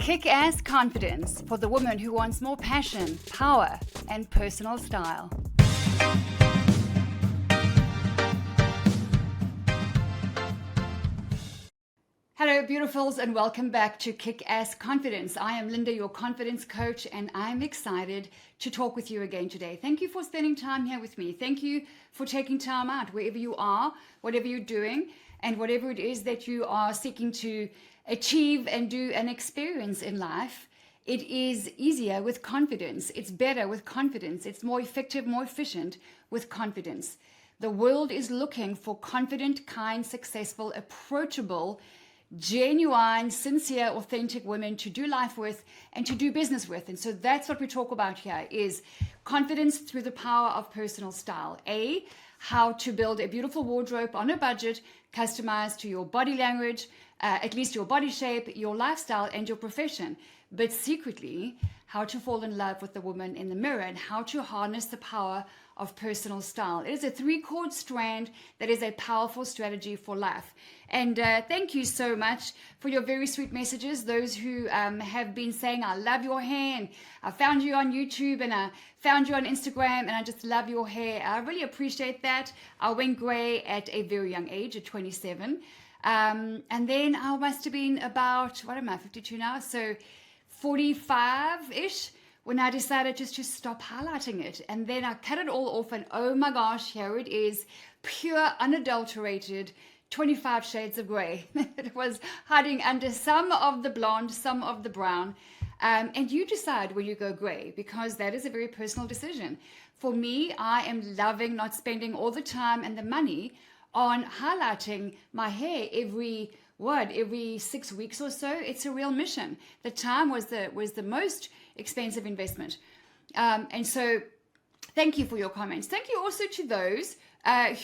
Kick-ass confidence for the woman who wants more passion, power, and personal style. Hello, beautifuls, and welcome back to Kick-Ass Confidence. I am Linda, your confidence coach, and I'm excited to talk with you again today. Thank you for spending time here with me. Thank you for taking time out wherever you are, whatever you're doing, and whatever it is that you are seeking to achieve and do and experience in life. It is easier with confidence. It's better with confidence. It's more effective, more efficient with confidence. The world is looking for confident, kind, successful, approachable, genuine, sincere, authentic women to do life with and to do business with. And so that's what we talk about here is confidence through the power of personal style. How to build a beautiful wardrobe on a budget, customized to your body language, at least your body shape, your lifestyle, and your profession. But secretly, how to fall in love with the woman in the mirror and how to harness the power of personal style. It is a 3-chord strand that is a powerful strategy for life. And thank you so much for your very sweet messages. Those who have been saying, I love your hair, and I found you on YouTube, and I found you on Instagram, and I just love your hair. I really appreciate that. I went gray at a very young age, at 27. And then I must have been about, 52 now? So 45-ish. When I decided just to stop highlighting it. And then I cut it all off, and oh my gosh, here it is, pure, unadulterated, 25 shades of gray. It was hiding under some of the blonde, some of the brown. And you decide where you go gray, because that is a very personal decision. For me, I am loving not spending all the time and the money on highlighting my hair every 6 weeks or so. It's a real mission. The time was the most expensive investment. And so thank you for your comments. Thank you also to those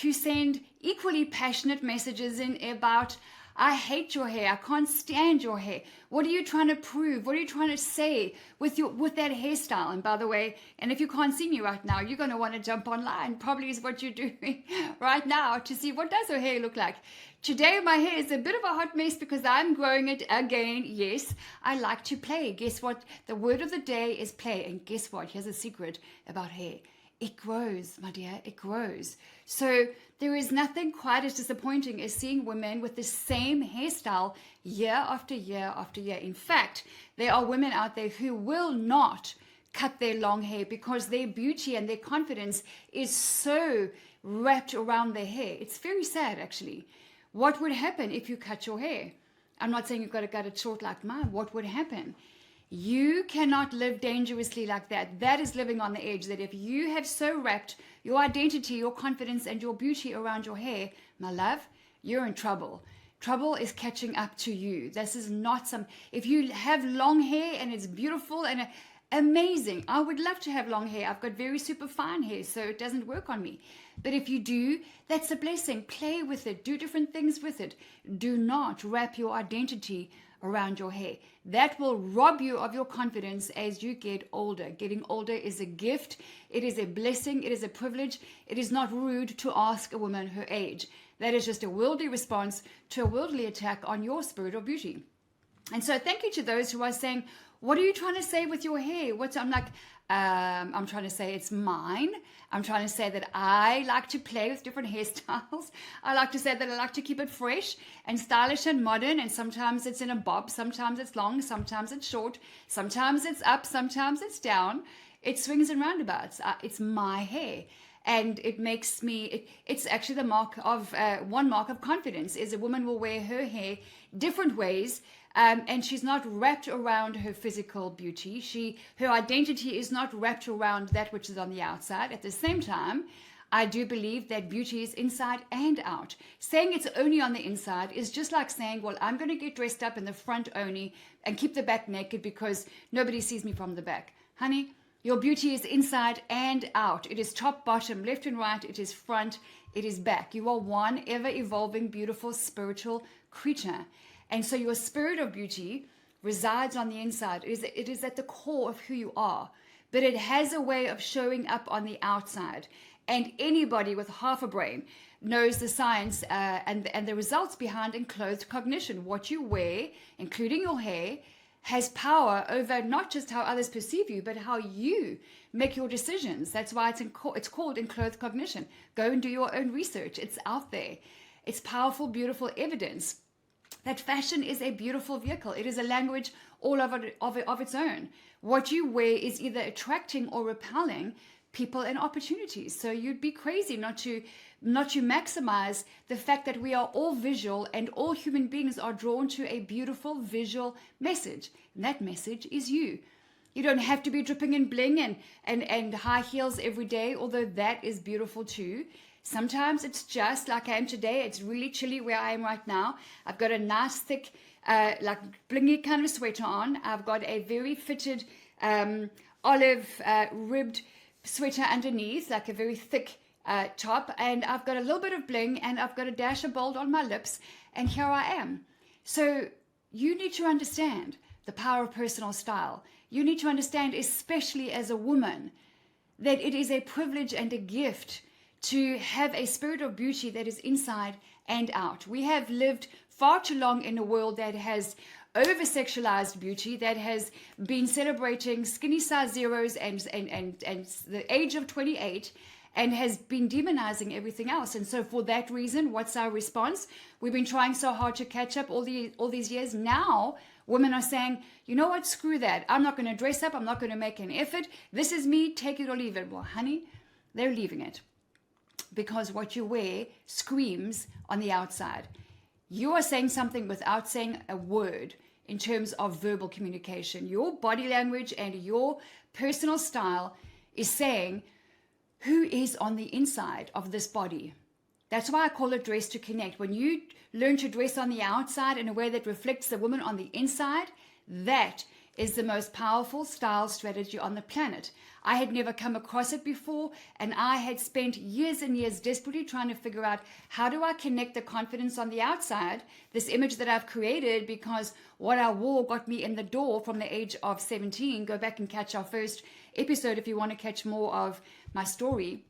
who send equally passionate messages in about, I hate your hair, I can't stand your hair. What are you trying to prove? What are you trying to say with that hairstyle? And by the way, and if you can't see me right now, you're going to want to jump online, probably is what you're doing right now, to see what does her hair look like. Today my hair is a bit of a hot mess because I'm growing it again. Yes, I like to play. Guess what? The word of the day is play. And guess what? Here's a secret about hair. It grows, my dear, it grows. So there is nothing quite as disappointing as seeing women with the same hairstyle year after year after year. In fact, there are women out there who will not cut their long hair because their beauty and their confidence is so wrapped around their hair. It's very sad, actually. What would happen if you cut your hair? I'm not saying you've got to cut it short like mine. What would happen? You cannot live dangerously like that. That is living on the edge. That if you have so wrapped your identity, your confidence, and your beauty around your hair, my love, you're in trouble. Trouble is catching up to you. This is not if you have long hair and it's beautiful and amazing. I would love to have long hair. I've got very super fine hair, so it doesn't work on me. But if you do, that's a blessing. Play with it. Do different things with it. Do not wrap your identity around your hair. That will rob you of your confidence as you get older. Getting older is a gift. It is a blessing. It is a privilege. It is not rude to ask a woman her age. That is just a worldly response to a worldly attack on your spirit of beauty. And so thank you to those who are saying, what are you trying to say with your hair? I'm trying to say it's mine. I'm trying to say that I like to play with different hairstyles. I like to say that I like to keep it fresh and stylish and modern. And sometimes it's in a bob. Sometimes it's long. Sometimes it's short. Sometimes it's up. Sometimes it's down. It swings and roundabouts. It's my hair. And it makes me, it's actually the mark of, one mark of confidence is a woman will wear her hair different ways. And she's not wrapped around her physical beauty. Her identity is not wrapped around that which is on the outside. At the same time, I do believe that beauty is inside and out. Saying it's only on the inside is just like saying, well, I'm going to get dressed up in the front only and keep the back naked because nobody sees me from the back. Honey, your beauty is inside and out. It is top, bottom, left and right. It is front. It is back. You are one ever-evolving, beautiful, spiritual creature. And so your spirit of beauty resides on the inside. It is at the core of who you are, but it has a way of showing up on the outside. And anybody with half a brain knows the science and the results behind enclothed cognition. What you wear, including your hair, has power over not just how others perceive you, but how you make your decisions. That's why it's called enclothed cognition. Go and do your own research. It's out there. It's powerful, beautiful evidence that fashion is a beautiful vehicle. It is a language all of its own. What you wear is either attracting or repelling people and opportunities. So you'd be crazy not to maximize the fact that we are all visual, and all human beings are drawn to a beautiful visual message. And that message is you. You don't have to be dripping in bling and high heels every day, although that is beautiful too. Sometimes it's just like I am today. It's really chilly where I am right now. I've got a nice thick, like blingy kind of sweater on. I've got a very fitted olive ribbed sweater underneath, like a very thick top. And I've got a little bit of bling, and I've got a dash of bold on my lips. And here I am. So you need to understand the power of personal style. You need to understand, especially as a woman, that it is a privilege and a gift to have a spirit of beauty that is inside and out. We have lived far too long in a world that has over-sexualized beauty, that has been celebrating skinny size zeros and the age of 28, and has been demonizing everything else. And so for that reason, what's our response? We've been trying so hard to catch up all these years. Now women are saying, you know what, screw that. I'm not going to dress up. I'm not going to make an effort. This is me, take it or leave it. Well, honey, they're leaving it, because what you wear screams on the outside. You are saying something without saying a word in terms of verbal communication. Your body language and your personal style is saying who is on the inside of this body. That's why I call it dress to connect. When you learn to dress on the outside in a way that reflects the woman on the inside, that is the most powerful style strategy on the planet. I had never come across it before, and I had spent years and years desperately trying to figure out, how do I connect the confidence on the outside, this image that I've created, because what I wore got me in the door from the age of 17. Go back and catch our first episode if you want to catch more of my story,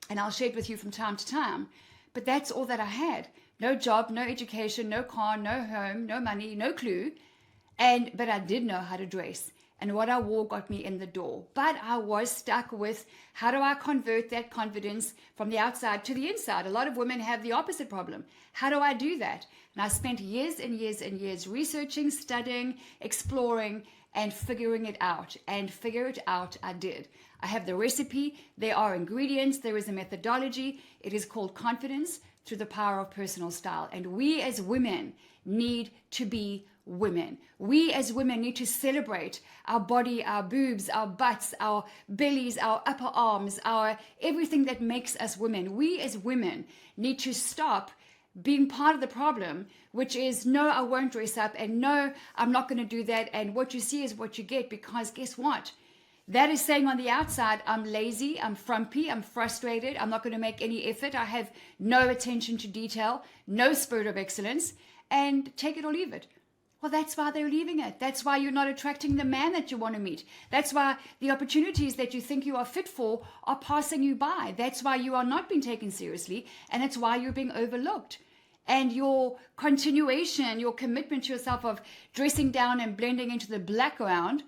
and I'll share it with you from time to time. But that's all that I had. No job, no education, no car, no home, no money, no clue. But I did know how to dress, and what I wore got me in the door. But I was stuck with, how do I convert that confidence from the outside to the inside? A lot of women have the opposite problem. How do I do that? And I spent years and years and years researching, studying, exploring, and figuring it out. And figure it out I did. I have the recipe. There are ingredients. There is a methodology. It is called confidence through the power of personal style. And we as women need to be women. We as women need to celebrate our body, our boobs, our butts, our bellies, our upper arms, our everything that makes us women. We as women need to stop being part of the problem, which is, no, I won't dress up, and no, I'm not going to do that, and what you see is what you get, because guess what? That is saying on the outside, I'm lazy, I'm frumpy, I'm frustrated, I'm not going to make any effort, I have no attention to detail, no spirit of excellence, and take it or leave it. Well, that's why they're leaving it. That's why you're not attracting the man that you want to meet. That's why the opportunities that you think you are fit for are passing you by. That's why you are not being taken seriously, and it's why you're being overlooked. And your continuation, your commitment to yourself of dressing down and blending into the background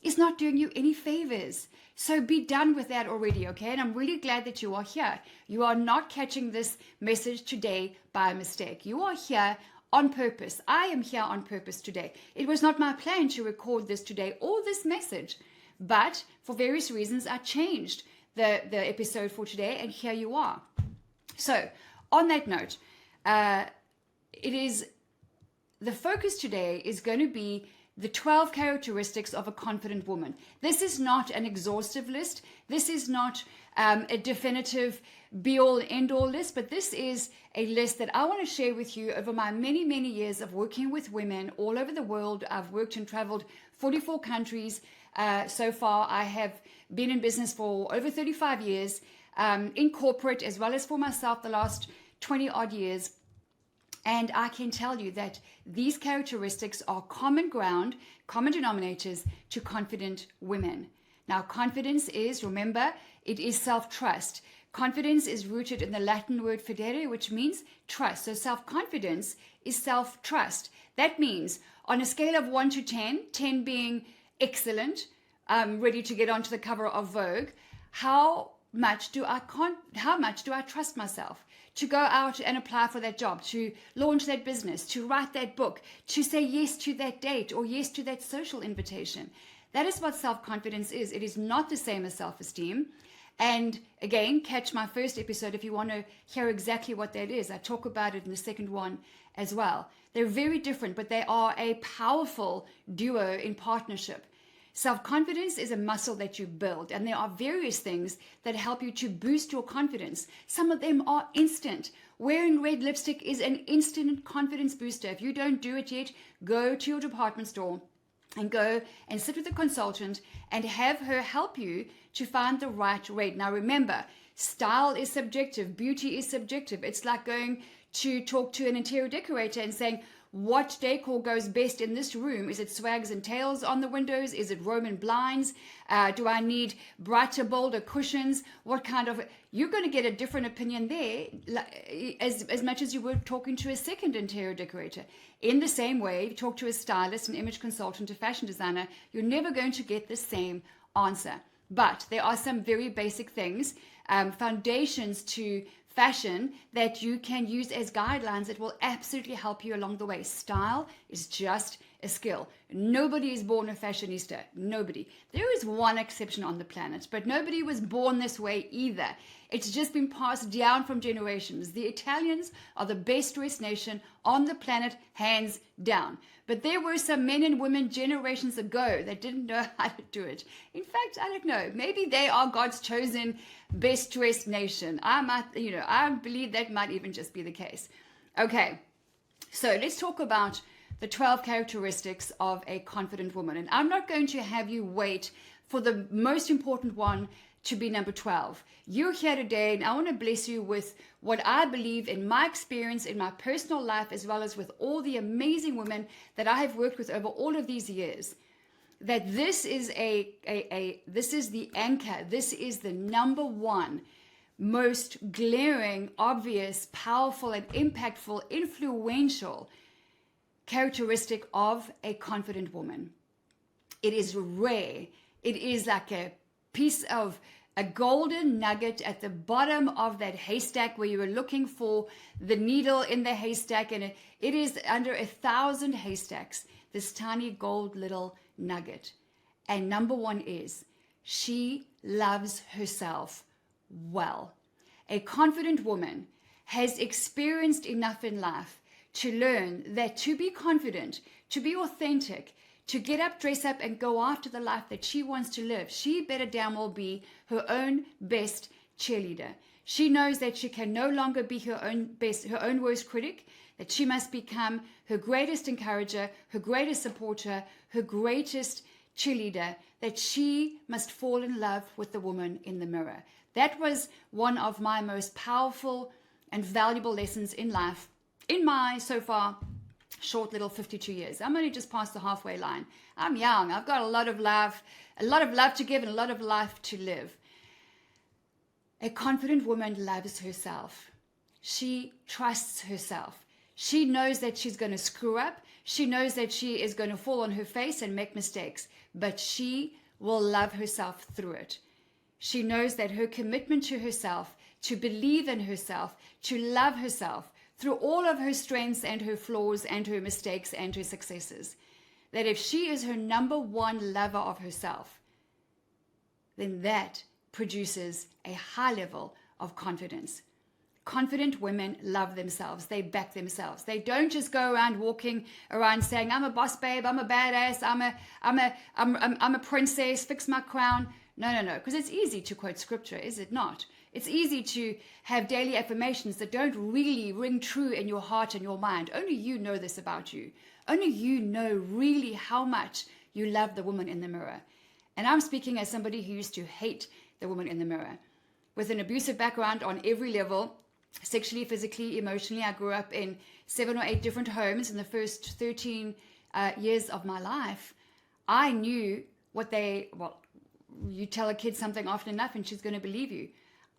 is not doing you any favors. So be done with that already, okay? And I'm really glad that you are here. You are not catching this message today by mistake. You are here on purpose. I am here on purpose today. It was not my plan to record this today or this message, but for various reasons, I changed the episode for today, and here you are. So on that note, the focus today is going to be the 12 characteristics of a confident woman. This is not an exhaustive list. This is not a definitive be-all, end-all list, but this is a list that I want to share with you over my many, many years of working with women all over the world. I've worked and traveled 44 countries so far. I have been in business for over 35 years, in corporate as well as for myself the last 20 odd years. And I can tell you that these characteristics are common ground, common denominators to confident women. Now, confidence is, remember, it is self-trust. Confidence is rooted in the Latin word fidere, which means trust. So self-confidence is self-trust. That means on a scale of 1 to 10, 10 being excellent, ready to get onto the cover of Vogue, how much do I trust myself to go out and apply for that job, to launch that business, to write that book, to say yes to that date or yes to that social invitation? That is what self-confidence is. It is not the same as self-esteem. And again, catch my first episode if you want to hear exactly what that is. I talk about it in the second one as well. They're very different, but they are a powerful duo in partnership. Self-confidence is a muscle that you build, and there are various things that help you to boost your confidence. Some of them are instant. Wearing red lipstick is an instant confidence booster. If you don't do it yet, go to your department store and go and sit with a consultant and have her help you to find the right red. Now remember, style is subjective, beauty is subjective. It's like going to talk to an interior decorator and saying, what decor goes best in this room? Is it swags and tails on the windows? Is it Roman blinds? Do I need brighter, bolder cushions? What kind of... You're going to get a different opinion there as much as you would talking to a second interior decorator. In the same way, if you talk to a stylist, an image consultant, a fashion designer, you're never going to get the same answer. But there are some very basic things, foundations to fashion that you can use as guidelines that will absolutely help you along the way. Style is just a skill. Nobody is born a fashionista. Nobody. There is one exception on the planet, but nobody was born this way either. It's just been passed down from generations. The Italians are the best dressed nation on the planet, hands down. But there were some men and women generations ago that didn't know how to do it. In fact, I don't know. Maybe they are God's chosen best dressed nation. I believe that might even just be the case. Okay, so let's talk about the 12 characteristics of a confident woman. And I'm not going to have you wait for the most important one to be number 12. You're here today, and I want to bless you with what I believe in my experience, in my personal life, as well as with all the amazing women that I have worked with over all of these years. That this is this is the anchor. This is the number one most glaring, obvious, powerful, and impactful, influential characteristic of a confident woman. It is rare. It is like a piece of a golden nugget at the bottom of that haystack where you were looking for the needle in the haystack, and it is under 1,000 haystacks, this tiny gold little nugget. And number one is she loves herself well. A confident woman has experienced enough in life to learn that to be confident, to be authentic, to get up, dress up, and go after the life that she wants to live, she better damn well be her own best cheerleader. She knows that she can no longer be her own worst critic, that she must become her greatest encourager, her greatest supporter, her greatest cheerleader, that she must fall in love with the woman in the mirror. That was one of my most powerful and valuable lessons in life in my, so far, short little 52 years. I'm only just past the halfway line. I'm young. I've got a lot of love to give and a lot of life to live. A confident woman loves herself. She trusts herself. She knows that she's going to screw up. She knows that she is going to fall on her face and make mistakes, but she will love herself through it. She knows that her commitment to herself, to believe in herself, to love herself, through all of her strengths and her flaws and her mistakes and her successes, that if she is her number one lover of herself, then that produces a high level of confidence. Confident women love themselves. They back themselves. They don't just go around walking around saying, I'm a boss babe, I'm a badass, I'm a princess, fix my crown. No, because it's easy to quote scripture, is it not? It's easy to have daily affirmations that don't really ring true in your heart and your mind. Only you know this about you. Only you know really how much you love the woman in the mirror. And I'm speaking as somebody who used to hate the woman in the mirror. With an abusive background on every level, sexually, physically, emotionally, I grew up in 7 or 8 different homes in the first 13 years of my life. I knew you tell a kid something often enough and she's going to believe you.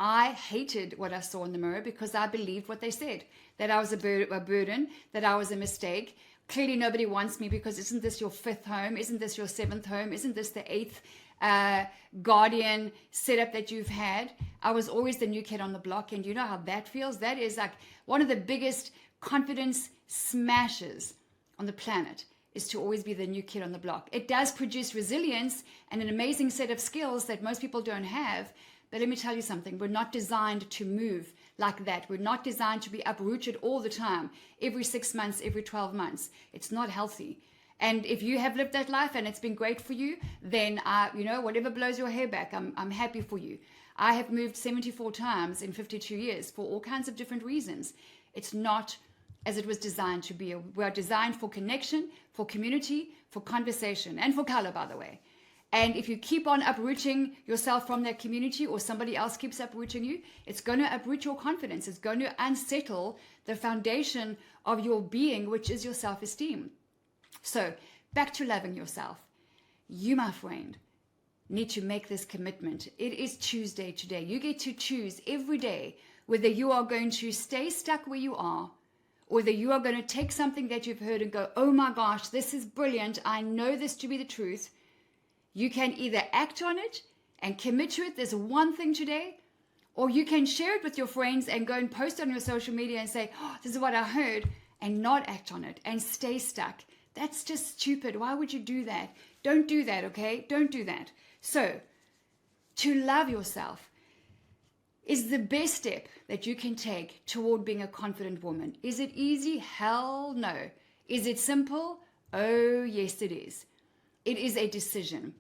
I hated what I saw in the mirror because I believed what they said, that I was a burden, that I was a mistake. Clearly nobody wants me because isn't this your 5th home? Isn't this your 7th home? Isn't this the 8th guardian setup that you've had? I was always the new kid on the block, and you know how that feels? That is like one of the biggest confidence smashes on the planet, is to always be the new kid on the block. It does produce resilience and an amazing set of skills that most people don't have. But let me tell you something, we're not designed to move like that. We're not designed to be uprooted all the time, every 6 months, every 12 months. It's not healthy. And if you have lived that life and it's been great for you, then, whatever blows your hair back, I'm happy for you. I have moved 74 times in 52 years for all kinds of different reasons. It's not as it was designed to be. We are designed for connection, for community, for conversation, and for color, by the way. And if you keep on uprooting yourself from that community, or somebody else keeps uprooting you, it's going to uproot your confidence. It's going to unsettle the foundation of your being, which is your self-esteem. So back to loving yourself. You, my friend, need to make this commitment. It is Tuesday today. You get to choose every day whether you are going to stay stuck where you are, or whether you are going to take something that you've heard and go, oh my gosh, this is brilliant. I know this to be the truth. You can either act on it and commit to it. There's one thing today. Or you can share it with your friends and go and post on your social media and say, oh, this is what I heard, and not act on it and stay stuck. That's just stupid. Why would you do that? Don't do that, okay? Don't do that. So, to love yourself is the best step that you can take toward being a confident woman. Is it easy? Hell no. Is it simple? Oh, yes, it is. It is a decision.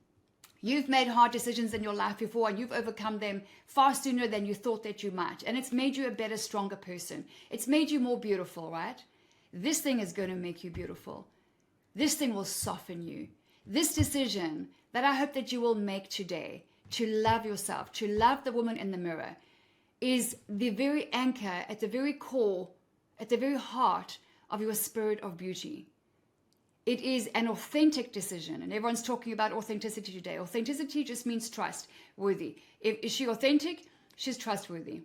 You've made hard decisions in your life before, and you've overcome them far sooner than you thought that you might. And it's made you a better, stronger person. It's made you more beautiful, right? This thing is going to make you beautiful. This thing will soften you. This decision that I hope that you will make today, to love yourself, to love the woman in the mirror, is the very anchor at the very core, at the very heart of your spirit of beauty. It is an authentic decision, and everyone's talking about authenticity today. Authenticity just means trustworthy. Is she authentic? She's trustworthy.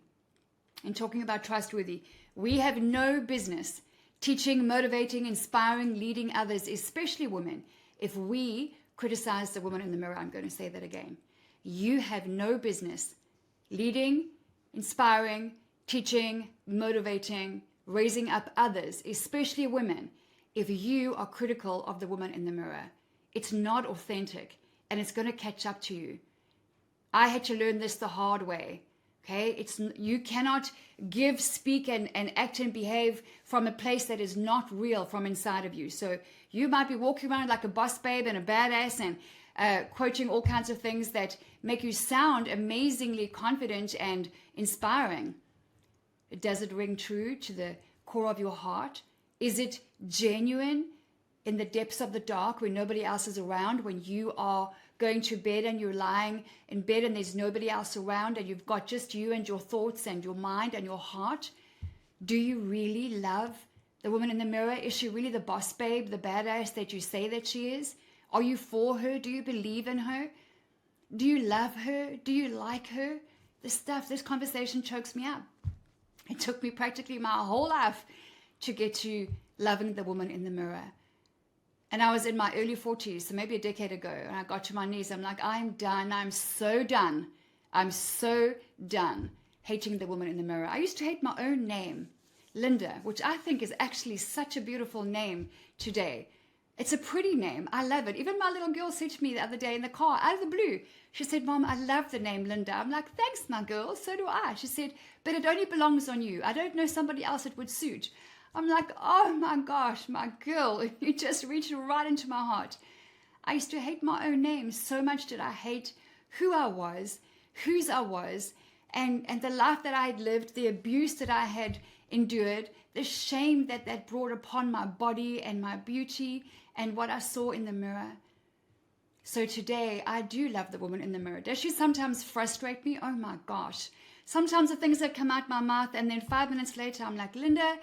And talking about trustworthy, we have no business teaching, motivating, inspiring, leading others, especially women, if we criticize the woman in the mirror. I'm going to say that again. You have no business leading, inspiring, teaching, motivating, raising up others, especially women, if you are critical of the woman in the mirror. It's not authentic, and it's going to catch up to you. I had to learn this the hard way. Okay, you cannot give, speak, and act and behave from a place that is not real from inside of you. So you might be walking around like a boss babe and a badass and quoting all kinds of things that make you sound amazingly confident and inspiring. Does it ring true to the core of your heart? Is it genuine in the depths of the dark when nobody else is around, when you are going to bed and you're lying in bed and there's nobody else around and you've got just you and your thoughts and your mind and your heart? Do you really love the woman in the mirror? Is she really the boss babe, the badass that you say that she is? Are you for her? Do you believe in her? Do you love her? Do you like her? This conversation chokes me up. It took me practically my whole life to get to loving the woman in the mirror. And I was in my early 40s, so maybe a decade ago, and I got to my knees. I'm like, I'm done. I'm so done. I'm so done hating the woman in the mirror. I used to hate my own name, Linda, which I think is actually such a beautiful name today. It's a pretty name. I love it. Even my little girl said to me the other day in the car, out of the blue, she said, Mom, I love the name Linda. I'm like, thanks, my girl. So do I. She said, but it only belongs on you. I don't know somebody else it would suit. I'm like, oh my gosh, my girl, you just reached right into my heart. I used to hate my own name. So much did I hate who I was, whose I was, and the life that I had lived, the abuse that I had endured, the shame that brought upon my body and my beauty and what I saw in the mirror. So today, I do love the woman in the mirror. Does she sometimes frustrate me? Oh my gosh. Sometimes the things that come out my mouth, and then 5 minutes later, I'm like, Linda,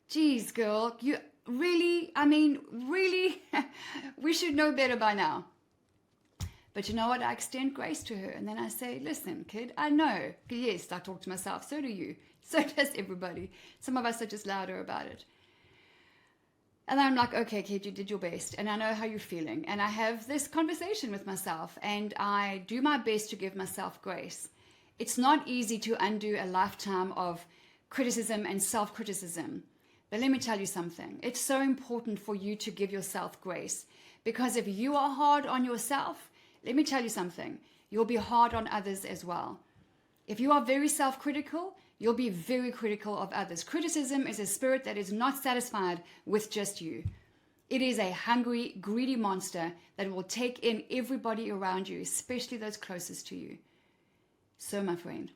geez, girl, you really, really, we should know better by now. But you know what? I extend grace to her. And then I say, listen, kid, I know. Yes, I talk to myself. So do you. So does everybody. Some of us are just louder about it. And I'm like, okay, kid, you did your best. And I know how you're feeling. And I have this conversation with myself. And I do my best to give myself grace. It's not easy to undo a lifetime of criticism and self-criticism. But let me tell you something. It's so important for you to give yourself grace. Because if you are hard on yourself, let me tell you something. You'll be hard on others as well. If you are very self-critical, you'll be very critical of others. Criticism is a spirit that is not satisfied with just you. It is a hungry, greedy monster that will take in everybody around you, especially those closest to you. So, my friend,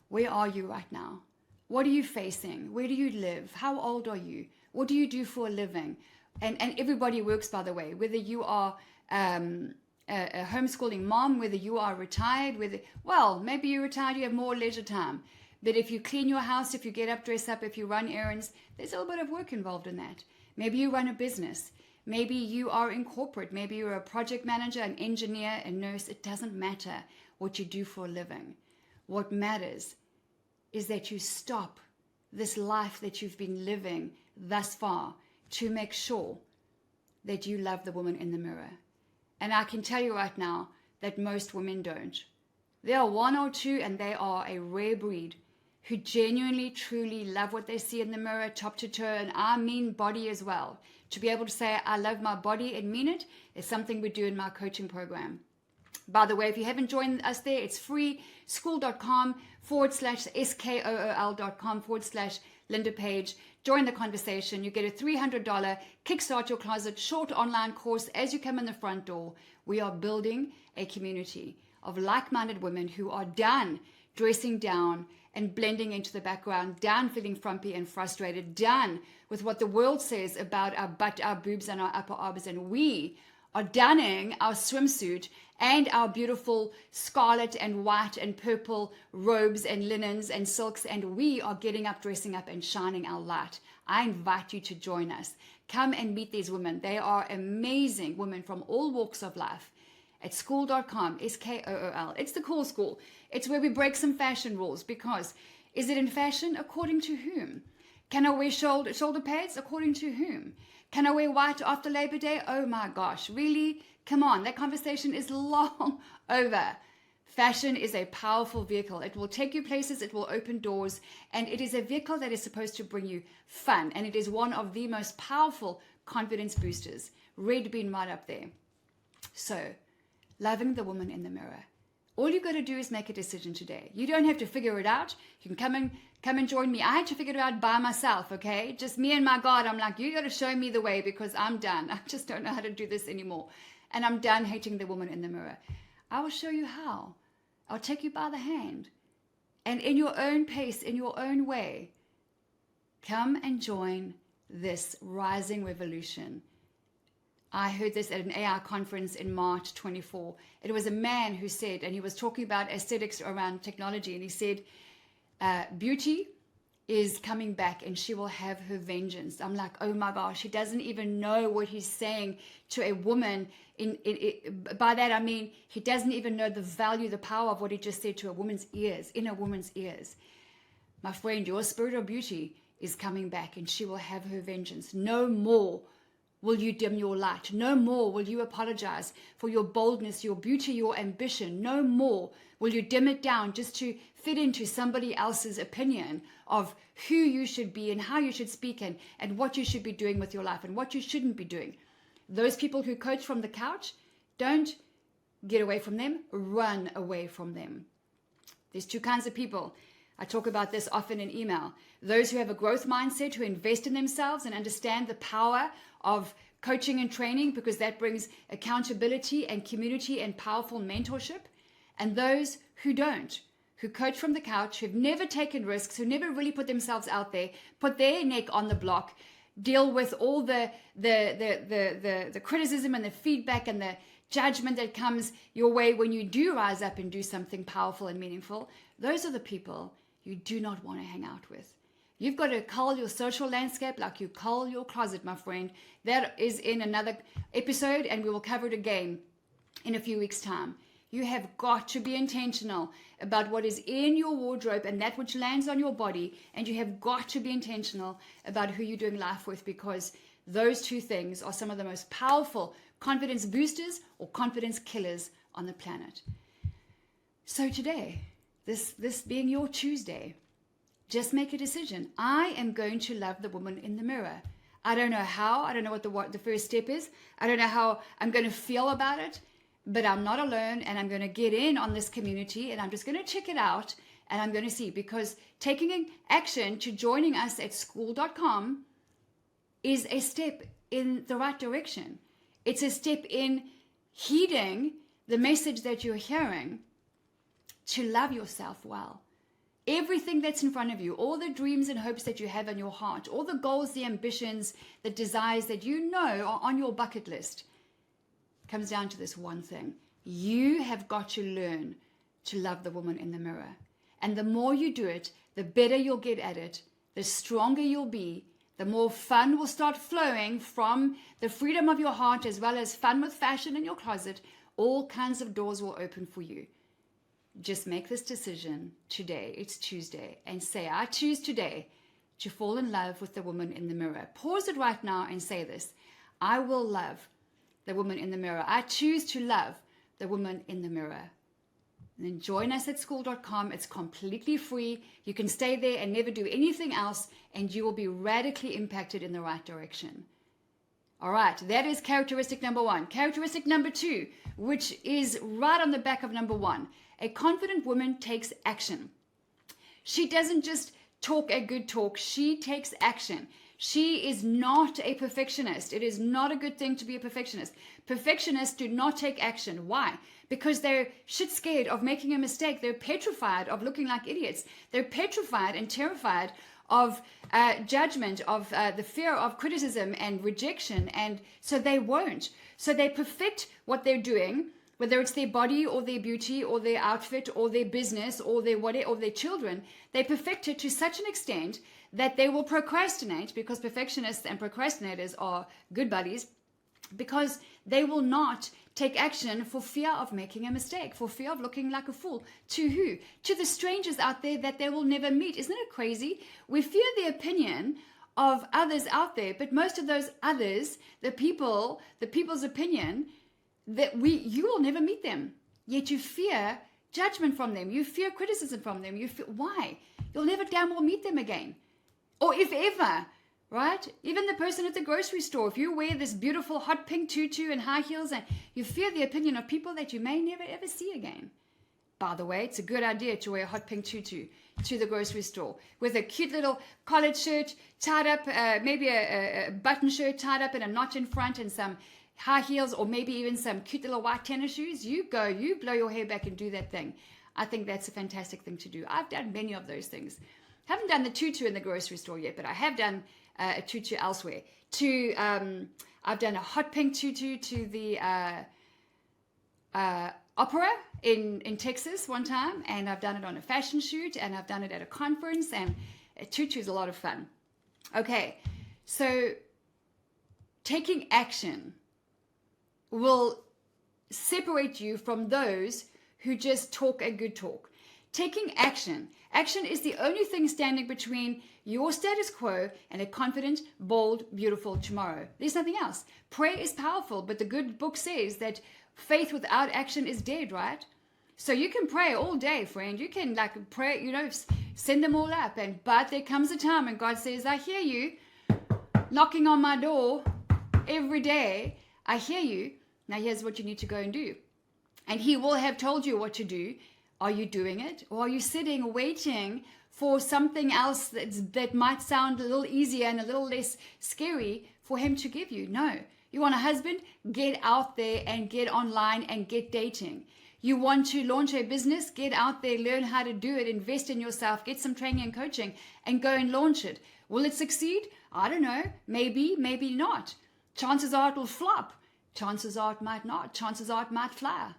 where are you right now? What are you facing? Where do you live? How old are you? What do you do for a living? And everybody works, by the way, whether you are a homeschooling mom, whether you are retired, maybe you're retired, you have more leisure time. But if you clean your house, if you get up, dress up, if you run errands, there's a little bit of work involved in that. Maybe you run a business. Maybe you are in corporate. Maybe you're a project manager, an engineer, a nurse. It doesn't matter what you do for a living. What matters is that you stop this life that you've been living thus far to make sure that you love the woman in the mirror. And I can tell you right now that most women don't. There are one or two, and they are a rare breed, who genuinely, truly love what they see in the mirror, top to toe, and I mean body as well. To be able to say, I love my body and mean it, is something we do in my coaching program. By the way, if you haven't joined us there, it's free, school.com/skool.com/Linda Page. Join the conversation. You get a $300 Kickstart Your Closet short online course as you come in the front door. We are building a community of like-minded women who are done dressing down and blending into the background, done feeling frumpy and frustrated, done with what the world says about our butt, our boobs, and our upper arms, and we are donning our swimsuit and our beautiful scarlet and white and purple robes and linens and silks, and we are getting up, dressing up, and shining our light. I invite you to join us. Come and meet these women. They are amazing women from all walks of life. At school.com, SKOOL. It's the cool school. It's where we break some fashion rules, because is it in fashion? According to whom? Can I wear shoulder pads? According to whom? Can I wear white after Labor Day? Oh my gosh, really? Come on, that conversation is long over. Fashion is a powerful vehicle. It will take you places, it will open doors, and it is a vehicle that is supposed to bring you fun, and it is one of the most powerful confidence boosters. Red bean right up there. So, loving the woman in the mirror. All you got to do is make a decision today. You don't have to figure it out. You can come and join me. I had to figure it out by myself, okay? Just me and my God. I'm like, you got to show me the way, because I'm done. I just don't know how to do this anymore. And I'm done hating the woman in the mirror. I will show you how. I'll take you by the hand. And in your own pace, in your own way, come and join this rising revolution. I heard this at an AI conference in March 24. It was a man who said, and he was talking about aesthetics around technology, and he said, beauty is coming back and she will have her vengeance. I'm like, oh my gosh, he doesn't even know what he's saying to a woman. By that, I mean, he doesn't even know the value, the power of what he just said to a woman's ears, in a woman's ears. My friend, your spirit of beauty is coming back and she will have her vengeance. No more will you dim your light. No more will you apologize for your boldness, your beauty, your ambition. No more will you dim it down just to fit into somebody else's opinion of who you should be and how you should speak and what you should be doing with your life and what you shouldn't be doing. Those people who coach from the couch, don't get away from them, run away from them. There's two kinds of people. I talk about this often in email. Those who have a growth mindset, who invest in themselves and understand the power of coaching and training, because that brings accountability and community and powerful mentorship. And those who don't, who coach from the couch, who've never taken risks, who never really put themselves out there, put their neck on the block, deal with all the criticism and the feedback and the judgment that comes your way when you do rise up and do something powerful and meaningful. Those are the people you do not want to hang out with. You've got to cull your social landscape like you cull your closet, my friend. That is in another episode, and we will cover it again. in a few weeks' time. You have got to be intentional about what is in your wardrobe and that which lands on your body. And you have got to be intentional about who you're doing life with, because those two things are some of the most powerful confidence boosters or confidence killers on the planet. So today, this being your Tuesday, just make a decision. I am going to love the woman in the mirror. I don't know how. I don't know what the first step is. I don't know how I'm going to feel about it. But I'm not alone, and I'm going to get in on this community, and I'm just going to check it out, and I'm going to see, because taking action to joining us at school.com is a step in the right direction. It's a step in heeding the message that you're hearing to love yourself well. Everything that's in front of you, all the dreams and hopes that you have in your heart, all the goals, the ambitions, the desires that you know are on your bucket list, comes down to this one thing. You have got to learn to love the woman in the mirror. And the more you do it, the better you'll get at it, the stronger you'll be, the more fun will start flowing from the freedom of your heart, as well as fun with fashion in your closet. All kinds of doors will open for you. Just make this decision today. It's Tuesday. And say, I choose today to fall in love with the woman in the mirror. Pause it right now and say this. I will love the woman in the mirror. I choose to love the woman in the mirror. And then join us at school.com. It's completely free. You can stay there and never do anything else, and you will be radically impacted in the right direction. All right, that is characteristic number 1. Characteristic number 2, which is right on the back of number 1. A confident woman takes action. She doesn't just talk a good talk. She takes action. She is not a perfectionist. It is not a good thing to be a perfectionist. Perfectionists do not take action. Why? Because they're shit scared of making a mistake. They're petrified of looking like idiots. They're petrified and terrified of judgment, of the fear of criticism and rejection. And so they won't. So they perfect what they're doing, whether it's their body or their beauty or their outfit or their business or their whatever, or their children. They perfect it to such an extent that they will procrastinate, because perfectionists and procrastinators are good buddies, because they will not take action for fear of making a mistake, for fear of looking like a fool. To who? To the strangers out there that they will never meet. Isn't it crazy? We fear the opinion of others out there, but most of those others, the people's opinion, you will never meet them. Yet you fear judgment from them. You fear criticism from them. Why? You'll never damn well meet them again. Or if ever, right? Even the person at the grocery store, if you wear this beautiful hot pink tutu and high heels, and you fear the opinion of people that you may never ever see again. By the way, it's a good idea to wear a hot pink tutu to the grocery store with a cute little collared shirt tied up, maybe a button shirt tied up in a knot in front, and some high heels, or maybe even some cute little white tennis shoes. You go, you blow your hair back and do that thing. I think that's a fantastic thing to do. I've done many of those things. Haven't done the tutu in the grocery store yet, but I have done a tutu elsewhere. I've done a hot pink tutu to the opera in Texas one time, and I've done it on a fashion shoot, and I've done it at a conference, and a tutu is a lot of fun. Okay, so taking action will separate you from those who just talk a good talk. Taking action is the only thing standing between your status quo and a confident, bold, beautiful tomorrow. There's nothing else. Prayer is powerful, but the good book says that faith without action is dead, right? So you can pray all day, friend. You can pray, send them all up. But there comes a time when God says, I hear you knocking on my door every day. I hear you. Now here's what you need to go and do. And he will have told you what to do. Are you doing it? Or are you sitting waiting for something else that might sound a little easier and a little less scary for him to give you? No. You want a husband? Get out there and get online and get dating. You want to launch a business? Get out there, learn how to do it, invest in yourself, get some training and coaching, and go and launch it. Will it succeed? I don't know. Maybe, maybe not. Chances are it will flop. Chances are it might not. Chances are it might fly.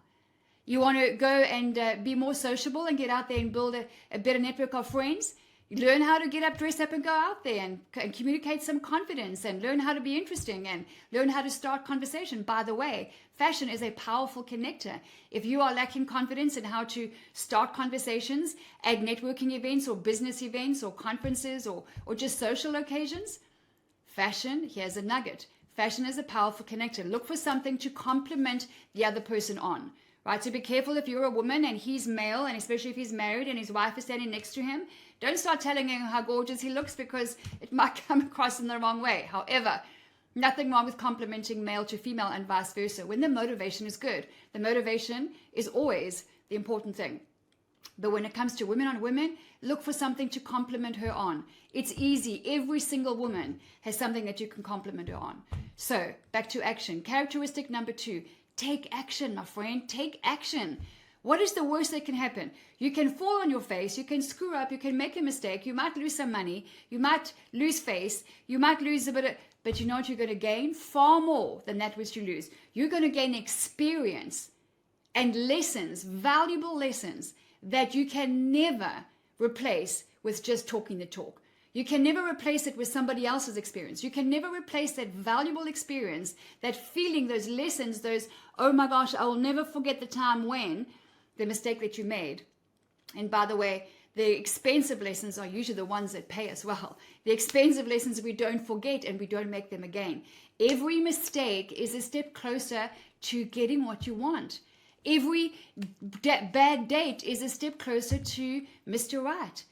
You want to go and be more sociable and get out there and build a better network of friends? Learn how to get up, dress up, and go out there and communicate some confidence, and learn how to be interesting, and learn how to start conversation. By the way, fashion is a powerful connector. If you are lacking confidence in how to start conversations at networking events or business events or conferences or just social occasions, fashion, here's a nugget. Fashion is a powerful connector. Look for something to complement the other person on. Right? So be careful if you're a woman and he's male, and especially if he's married and his wife is standing next to him. Don't start telling him how gorgeous he looks, because it might come across in the wrong way. However, nothing wrong with complimenting male to female and vice versa when the motivation is good. The motivation is always the important thing. But when it comes to women on women, look for something to compliment her on. It's easy. Every single woman has something that you can compliment her on. So back to action. Characteristic number 2. Take action, my friend. Take action. What is the worst that can happen? You can fall on your face. You can screw up. You can make a mistake. You might lose some money. You might lose face. You might lose a bit of... But you know what you're going to gain? Far more than that which you lose. You're going to gain experience and lessons, valuable lessons, that you can never replace with just talking the talk. You can never replace it with somebody else's experience. You can never replace that valuable experience, that feeling, those lessons, those, oh my gosh, I will never forget the time when, the mistake that you made. And by the way, the expensive lessons are usually the ones that pay as well. The expensive lessons we don't forget, and we don't make them again. Every mistake is a step closer to getting what you want. Every bad date is a step closer to Mr. Right.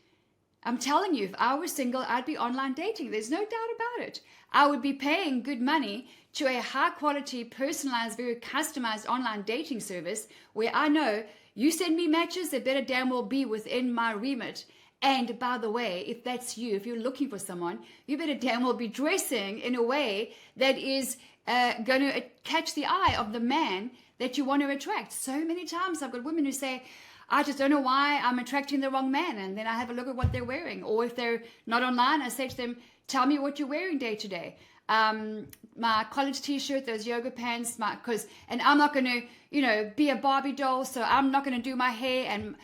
I'm telling you, if I was single, I'd be online dating. There's no doubt about it. I would be paying good money to a high quality, personalized, very customized online dating service where I know you send me matches, they better damn well be within my remit. And by the way, if that's you, if you're looking for someone, you better damn well be dressing in a way that is going to catch the eye of the man that you want to attract. So many times I've got women who say, I just don't know why I'm attracting the wrong man. And then I have a look at what they're wearing. Or if they're not online, I say to them, tell me what you're wearing day to day. My college t-shirt, those yoga pants, and I'm not going to, be a Barbie doll, so I'm not going to do my hair, and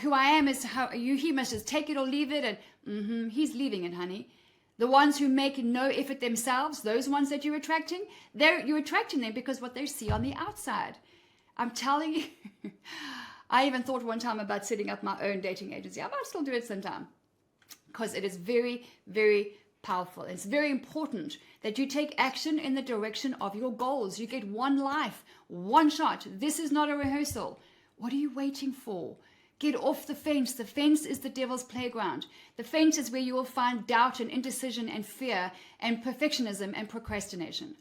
who I am is he must just take it or leave it, and he's leaving it, honey. The ones who make no effort themselves, those ones that you're attracting, you're attracting them because what they see on the outside. I'm telling you, I even thought one time about setting up my own dating agency. I might still do it sometime because it is very, very powerful. It's very important that you take action in the direction of your goals. You get one life, one shot. This is not a rehearsal. What are you waiting for? Get off the fence. The fence is the devil's playground. The fence is where you will find doubt and indecision and fear and perfectionism and procrastination.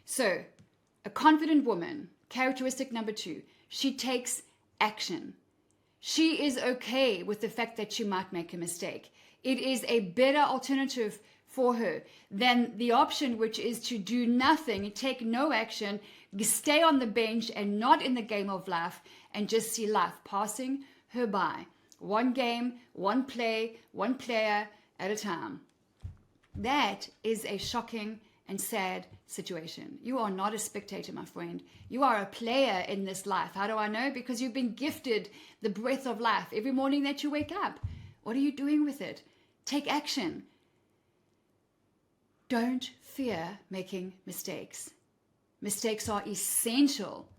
So, a confident woman, characteristic number 2, she takes action. She is okay with the fact that she might make a mistake. It is a better alternative for her than the option which is to do nothing, take no action, stay on the bench and not in the game of life, and just see life passing her by. One game, one play, one player at a time. That is a shocking and sad situation. You are not a spectator, my friend. You are a player in this life. How do I know? Because you've been gifted the breath of life every morning that you wake up. What are you doing with it? Take action. Don't fear making mistakes. Mistakes are essential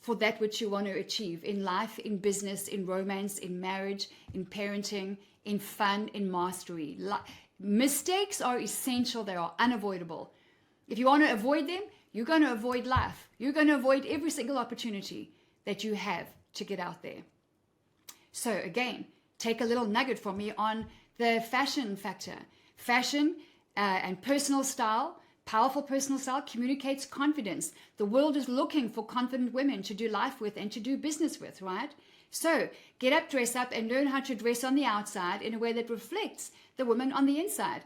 for that which you want to achieve in life, in business, in romance, in marriage, in parenting, in fun, in mastery. Mistakes are essential. They are unavoidable. If you want to avoid them, you're going to avoid life. You're going to avoid every single opportunity that you have to get out there. So again, take a little nugget from me on the fashion factor. Fashion and personal style, powerful personal style, communicates confidence. The world is looking for confident women to do life with and to do business with, right? So get up, dress up, and learn how to dress on the outside in a way that reflects the woman on the inside.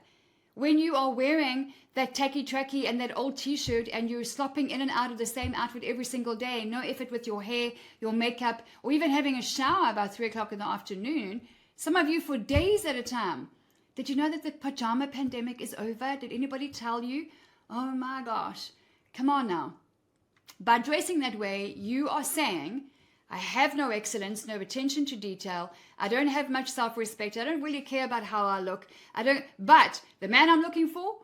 When you are wearing that tacky-tracky and that old t-shirt and you're slopping in and out of the same outfit every single day, no effort with your hair, your makeup, or even having a shower about 3 o'clock in the afternoon, some of you for days at a time. Did you know that the pajama pandemic is over? Did anybody tell you? Oh my gosh. Come on now. By dressing that way, you are saying, I have no excellence, no attention to detail. I don't have much self-respect. I don't really care about how I look. But the man I'm looking for,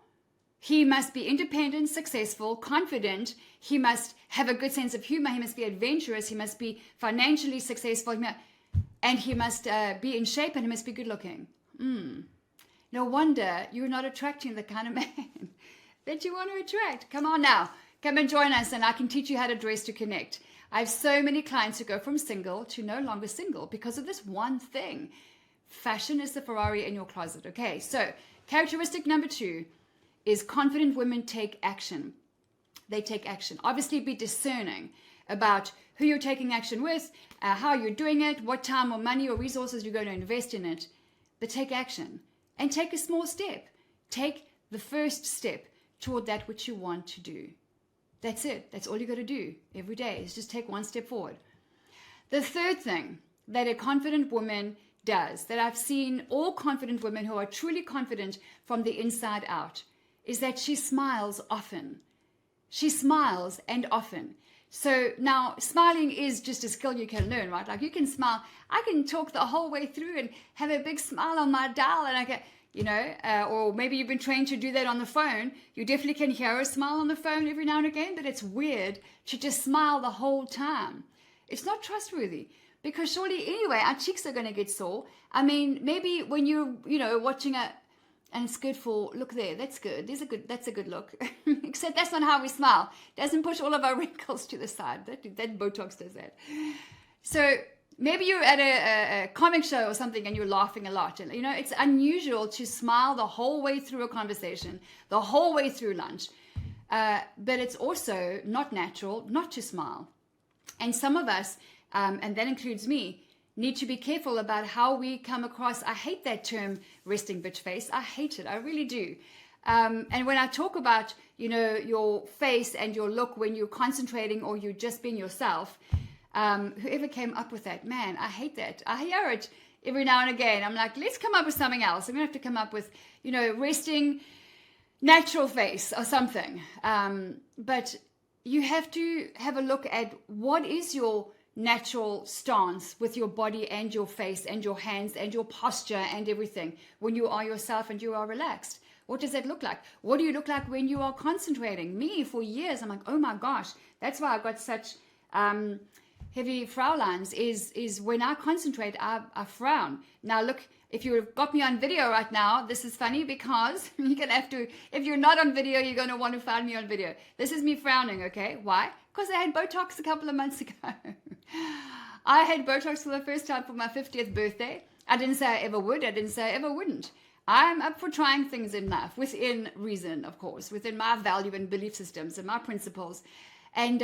he must be independent, successful, confident. He must have a good sense of humor. He must be adventurous. He must be financially successful. And he must be in shape, and he must be good looking. No wonder you're not attracting the kind of man that you want to attract. Come on now. Come and join us, and I can teach you how to dress to connect. I have so many clients who go from single to no longer single because of this one thing. Fashion is the Ferrari in your closet. Okay, so characteristic number 2 is confident women take action. They take action. Obviously, be discerning about who you're taking action with, how you're doing it, what time or money or resources you're going to invest in it. But take action and take a small step. Take the first step toward that which you want to do. That's it. That's all you got to do every day is just take one step forward. The third thing that a confident woman does, that I've seen all confident women who are truly confident from the inside out, is that she smiles often. She smiles and often. So now smiling is just a skill you can learn, right? Like you can smile. I can talk the whole way through and have a big smile on my dial, and I get, or maybe you've been trained to do that on the phone. You definitely can hear a smile on the phone every now and again, but it's weird to just smile the whole time. It's not trustworthy because surely anyway, our cheeks are going to get sore. I mean, maybe when you're, watching and it's good for, look there, that's good. That's a good look. Except that's not how we smile. It doesn't push all of our wrinkles to the side. That Botox does that. So maybe you're at a comic show or something and you're laughing a lot. And, it's unusual to smile the whole way through a conversation, the whole way through lunch. But it's also not natural not to smile. And some of us, and that includes me, need to be careful about how we come across. I hate that term, resting bitch face. I hate it. I really do. And when I talk about, your face and your look when you're concentrating or you're just being yourself, whoever came up with that, man, I hate that. I hear it every now and again. I'm like, let's come up with something else. I'm going to have to come up with, resting natural face or something. But you have to have a look at what is your natural stance with your body and your face and your hands and your posture and everything when you are yourself and you are relaxed. What does that look like? What do you look like when you are concentrating? Me, for years, I'm like, oh my gosh, that's why I got such heavy frowlines is when I concentrate, I frown. Now look, if you've got me on video right now, this is funny because you're going to have to, if you're not on video, you're going to want to find me on video. This is me frowning, okay? Why? Because I had Botox a couple of months ago. I had Botox for the first time for my 50th birthday. I didn't say I ever would. I didn't say I ever wouldn't. I'm up for trying things in life, within reason, of course, within my value and belief systems and my principles. And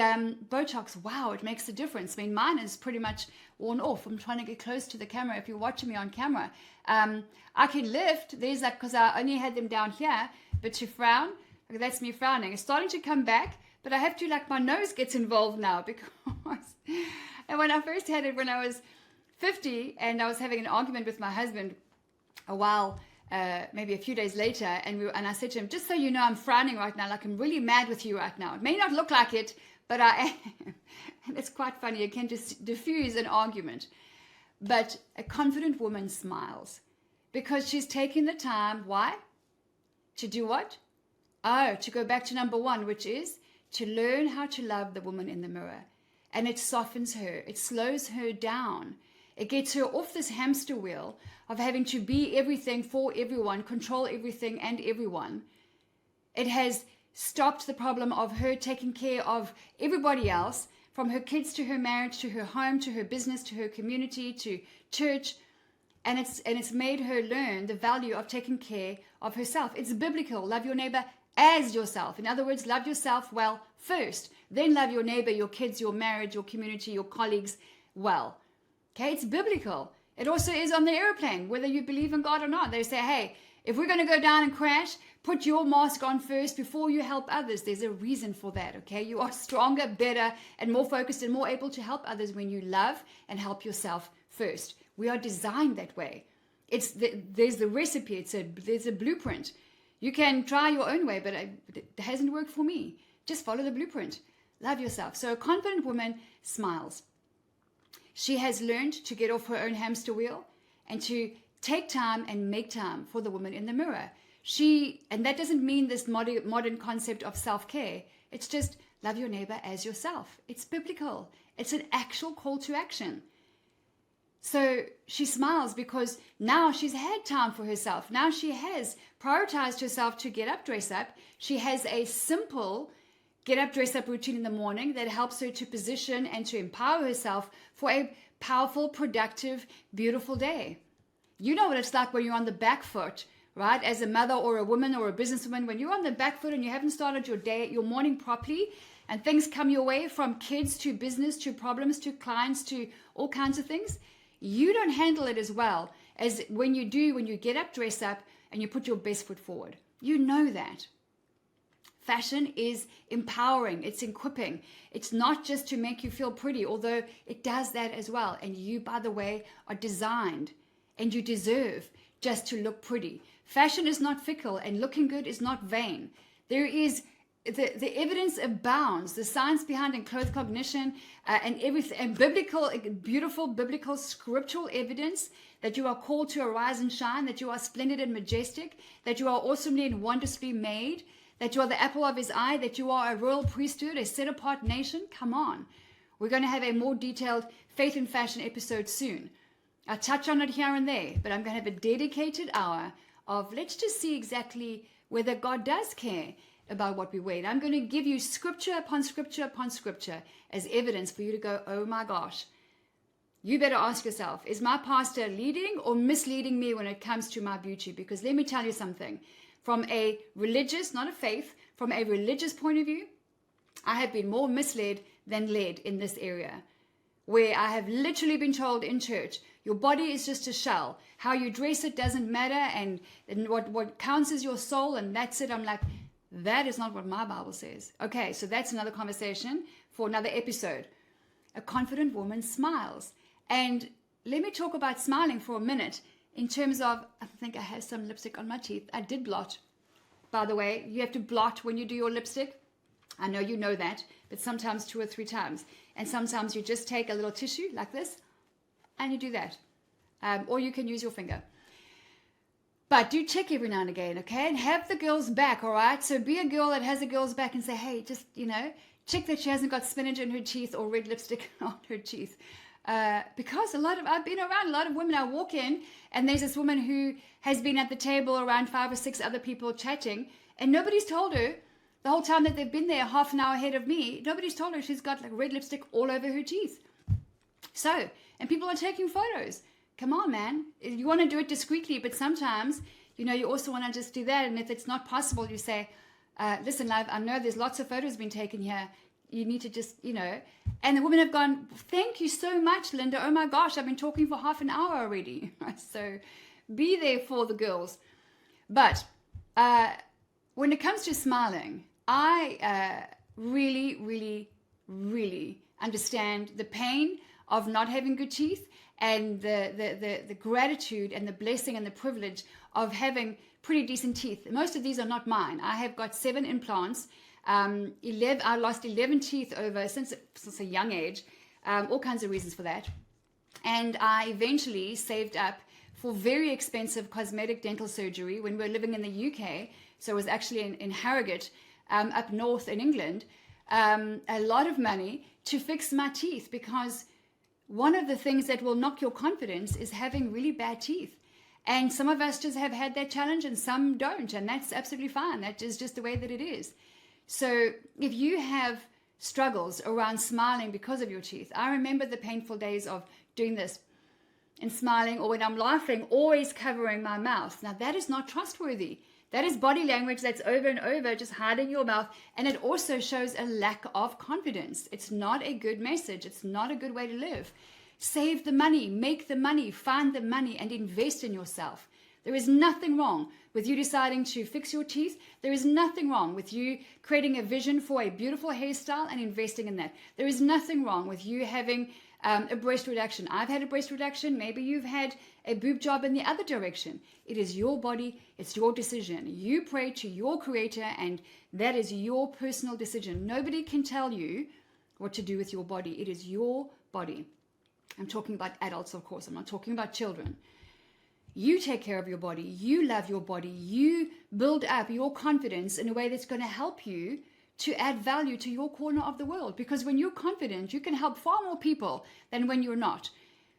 Botox, wow, it makes a difference. I mean, mine is pretty much worn off. I'm trying to get close to the camera. If you're watching me on camera, I can lift. There's that because I only had them down here. But to frown, that's me frowning. It's starting to come back, but I have to, my nose gets involved now because, and when I first had it when I was 50 and I was having an argument with my husband a while, maybe a few days later, and I said to him, just so you know, I'm frowning right now, I'm really mad with you right now. It may not look like it, but I am. And it's quite funny. It can just diffuse an argument. But a confident woman smiles because she's taking the time. Why? To do what? Oh, to go back to number 1, which is to learn how to love the woman in the mirror. And it softens her. It slows her down. It gets her off this hamster wheel of having to be everything for everyone, control everything and everyone. It has stopped the problem of her taking care of everybody else, from her kids to her marriage, to her home, to her business, to her community, to church. And it's made her learn the value of taking care of herself. It's biblical. Love your neighbor as yourself. In other words, love yourself well first. Then love your neighbor, your kids, your marriage, your community, your colleagues well. Okay, it's biblical. It also is on the airplane, whether you believe in God or not. They say, hey, if we're going to go down and crash, put your mask on first before you help others. There's a reason for that, okay? You are stronger, better, and more focused and more able to help others when you love and help yourself first. We are designed that way. There's the recipe. There's a blueprint. You can try your own way, but it hasn't worked for me. Just follow the blueprint. Love yourself. So a confident woman smiles. She has learned to get off her own hamster wheel and to take time and make time for the woman in the mirror. And that doesn't mean this modern concept of self-care. It's just love your neighbor as yourself. It's biblical. It's an actual call to action. So she smiles because now she's had time for herself. Now she has prioritized herself to get up, dress up. She has a simple get up, dress up routine in the morning that helps her to position and to empower herself for a powerful, productive, beautiful day. You know what it's like when you're on the back foot, right? As a mother or a woman or a businesswoman, when you're on the back foot and you haven't started your day, your morning properly, and things come your way from kids to business to problems to clients to all kinds of things, you don't handle it as well as when you get up, dress up, and you put your best foot forward. You know that. Fashion is empowering. It's equipping. It's not just to make you feel pretty, although it does that as well. And you, by the way, are designed and you deserve just to look pretty. Fashion is not fickle and looking good is not vain. There is the evidence abounds, the science behind and clothes cognition and everything, and beautiful biblical scriptural evidence that you are called to arise and shine, that you are splendid and majestic, that you are awesomely and wonderfully made, that you are the apple of his eye, that you are a royal priesthood, a set apart nation. Come on. We're going to have a more detailed faith and fashion episode soon. I'll touch on it here and there, but I'm going to have a dedicated hour of let's just see exactly whether God does care about what we wear. And I'm going to give you scripture upon scripture upon scripture as evidence for you to go, oh my gosh. You better ask yourself, is my pastor leading or misleading me when it comes to my beauty? Because let me tell you something. From a religious, not a faith, from a religious point of view, I have been more misled than led in this area, where I have literally been told in church, your body is just a shell. How you dress it doesn't matter, and what counts is your soul, and that's it. I'm like, that is not what my Bible says. Okay, so that's another conversation for another episode. A confident woman smiles. And let me talk about smiling for a minute in terms of, I think I have some lipstick on my teeth. I did blot. By the way, you have to blot when you do your lipstick. I know you know that, but sometimes 2 or 3 times. And sometimes you just take a little tissue like this, and you do that. Or you can use your finger. But do check every now and again, okay? And have the girl's back, all right? So be a girl that has a girl's back and say, hey, just, check that she hasn't got spinach in her teeth or red lipstick on her teeth. Because I've been around a lot of women. I walk in and there's this woman who has been at the table around 5 or 6 other people chatting, and nobody's told her the whole time that they've been there half an hour ahead of me, nobody's told her she's got like red lipstick all over her teeth. So, and people are taking photos. Come on, man. You want to do it discreetly, but sometimes, you also want to just do that. And if it's not possible, you say, listen, love, I know there's lots of photos being taken here. You need to just, And the women have gone, thank you so much, Linda. Oh my gosh, I've been talking for half an hour already. So be there for the girls. But when it comes to smiling, I really, really, really understand the pain of not having good teeth and the gratitude and the blessing and the privilege of having pretty decent teeth. Most of these are not mine. I have got 7 implants. I lost 11 teeth since a young age. All kinds of reasons for that. And I eventually saved up for very expensive cosmetic dental surgery when we were living in the UK. So it was actually in Harrogate, up north in England. A lot of money to fix my teeth, because one of the things that will knock your confidence is having really bad teeth. And some of us just have had that challenge and some don't. And that's absolutely fine. That is just the way that it is. So if you have struggles around smiling because of your teeth, I remember the painful days of doing this and smiling, or when I'm laughing, always covering my mouth. Now that is not trustworthy. That is body language that's over and over, just hiding your mouth. And it also shows a lack of confidence. It's not a good message. It's not a good way to live. Save the money, make the money, find the money, and invest in yourself. There is nothing wrong with you deciding to fix your teeth. There is nothing wrong with you creating a vision for a beautiful hairstyle and investing in that. There is nothing wrong with you having a breast reduction. I've had a breast reduction. Maybe you've had a boob job in the other direction. It is your body. It's your decision. You pray to your creator, and that is your personal decision. Nobody can tell you what to do with your body. It is your body. I'm talking about adults, of course. I'm not talking about children. You take care of your body. You love your body. You build up your confidence in a way that's going to help you to add value to your corner of the world. Because when you're confident, you can help far more people than when you're not.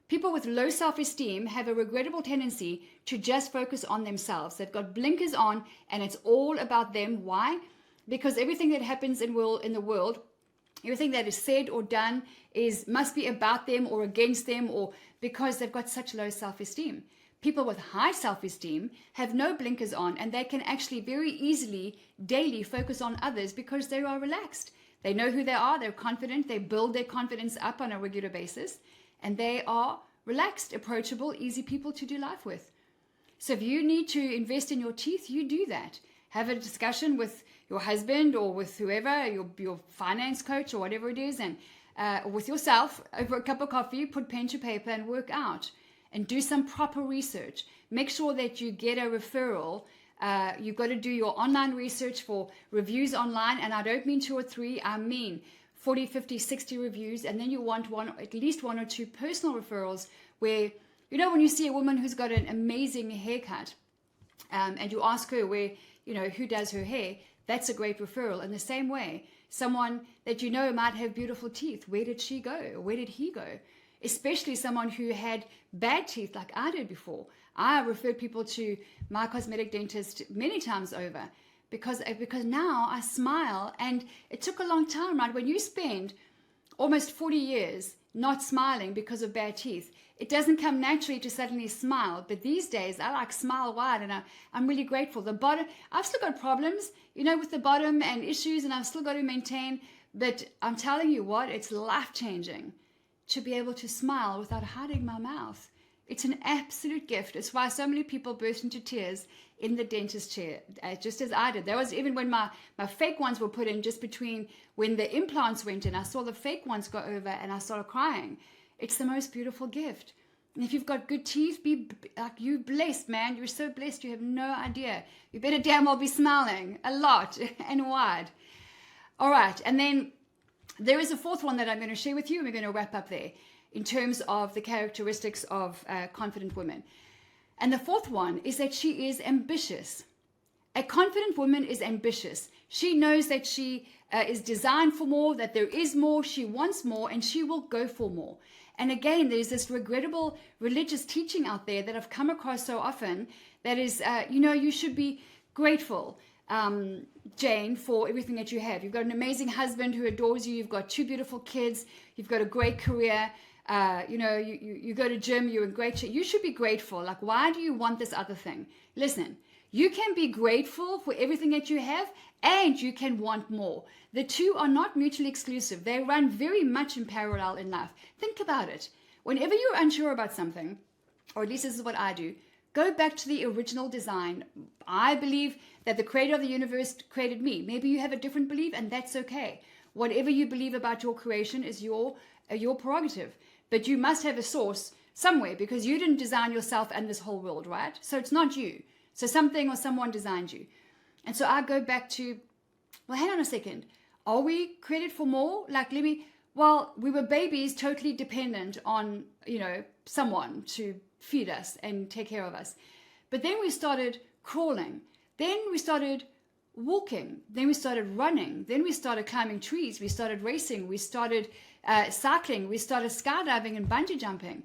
People with low self-esteem have a regrettable tendency to just focus on themselves. They've got blinkers on and it's all about them. Why? Because everything that happens in the world, everything that is said or done must be about them or against them, or because they've got such low self-esteem. People with high self-esteem have no blinkers on, and they can actually very easily daily focus on others because they are relaxed. They know who they are, they're confident, they build their confidence up on a regular basis, and they are relaxed, approachable, easy people to do life with. So if you need to invest in your teeth, you do that. Have a discussion with your husband or with whoever, your finance coach or whatever it is, and with yourself over a cup of coffee, put pen to paper and work out. And do some proper research. Make sure that you get a referral. You've got to do your online research for reviews online. And I don't mean 2 or 3, I mean 40, 50, 60 reviews. And then you want at least 1 or 2 personal referrals where, when you see a woman who's got an amazing haircut and you ask her who does her hair, that's a great referral. In the same way, someone that might have beautiful teeth, where did she go? Or where did he go? Especially someone who had bad teeth like I did before. I referred people to my cosmetic dentist many times over because now I smile, and it took a long time, right? When you spend almost 40 years not smiling because of bad teeth, it doesn't come naturally to suddenly smile. But these days, I smile wide, and I'm really grateful. The bottom, I've still got problems, with the bottom and issues, and I've still got to maintain. But I'm telling you what, it's life-changing to be able to smile without hiding my mouth. It's an absolute gift. It's why so many people burst into tears in the dentist chair, just as I did. That was even when my fake ones were put in, just between when the implants went in. I saw the fake ones go over and I started crying. It's the most beautiful gift. And if you've got good teeth, be like, you blessed, man. You're so blessed, you have no idea. You better damn well be smiling a lot and wide. All right, and then there is a fourth one that I'm going to share with you, and we're going to wrap up there in terms of the characteristics of confident women. And the fourth one is that she is ambitious. A confident woman is ambitious. She knows that she is designed for more, that there is more, she wants more, and she will go for more. And again, there's this regrettable religious teaching out there that I've come across so often that is, you should be grateful, Jane, for everything that you have. You've got an amazing husband who adores you. You've got 2 beautiful kids. You've got a great career. You go to gym. You're in great shape. You should be grateful. Like, why do you want this other thing? Listen, you can be grateful for everything that you have, and you can want more. The two are not mutually exclusive. They run very much in parallel in life. Think about it. Whenever you're unsure about something, or at least this is what I do, go back to the original design. I believe that the creator of the universe created me. Maybe you have a different belief, and that's okay. Whatever you believe about your creation is your prerogative. But you must have a source somewhere, because you didn't design yourself and this whole world, right? So it's not you. So something or someone designed you. And so I go back to, well, hang on a second. Are we created for more? We were babies totally dependent on, someone to feed us and take care of us. But then we started crawling. Then we started walking. Then we started running. Then we started climbing trees. We started racing. We started cycling. We started skydiving and bungee jumping.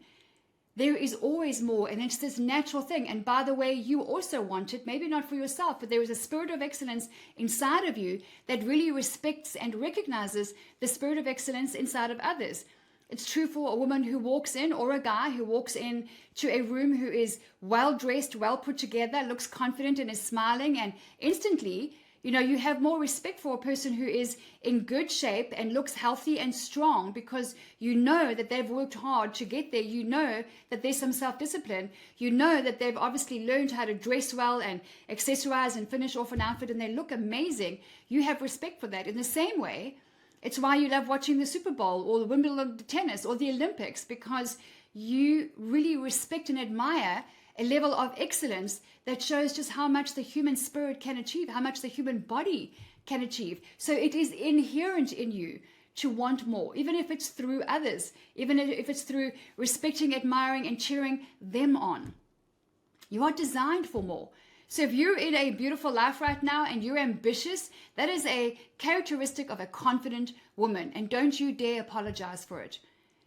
There is always more, and it's this natural thing. And by the way, you also want it, maybe not for yourself, but there is a spirit of excellence inside of you that really respects and recognizes the spirit of excellence inside of others. It's true for a woman who walks in, or a guy who walks in to a room who is well dressed, well put together, looks confident and is smiling, and instantly, you have more respect for a person who is in good shape and looks healthy and strong, because you know that they've worked hard to get there. You know that there's some self-discipline. You know that they've obviously learned how to dress well and accessorize and finish off an outfit, and they look amazing. You have respect for that. In the same way, it's why you love watching the Super Bowl or the Wimbledon tennis or the Olympics, because you really respect and admire a level of excellence that shows just how much the human spirit can achieve, how much the human body can achieve. So it is inherent in you to want more, even if it's through others, even if it's through respecting, admiring, and cheering them on. You are designed for more. So if you're in a beautiful life right now and you're ambitious, that is a characteristic of a confident woman. And don't you dare apologize for it.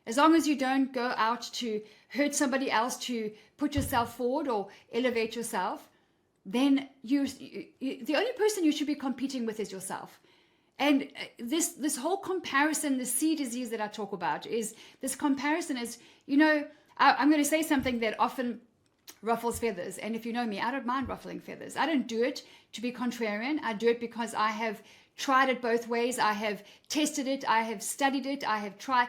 As long as you don't go out to hurt somebody else to put yourself forward or elevate yourself, then the only person you should be competing with is yourself. And this whole comparison, the C disease that I talk about, is this comparison is, I'm going to say something that often ruffles feathers. And if you know me, I don't mind ruffling feathers. I don't do it to be contrarian. I do it because I have tried it both ways. I have tested it. I have studied it. I have tried.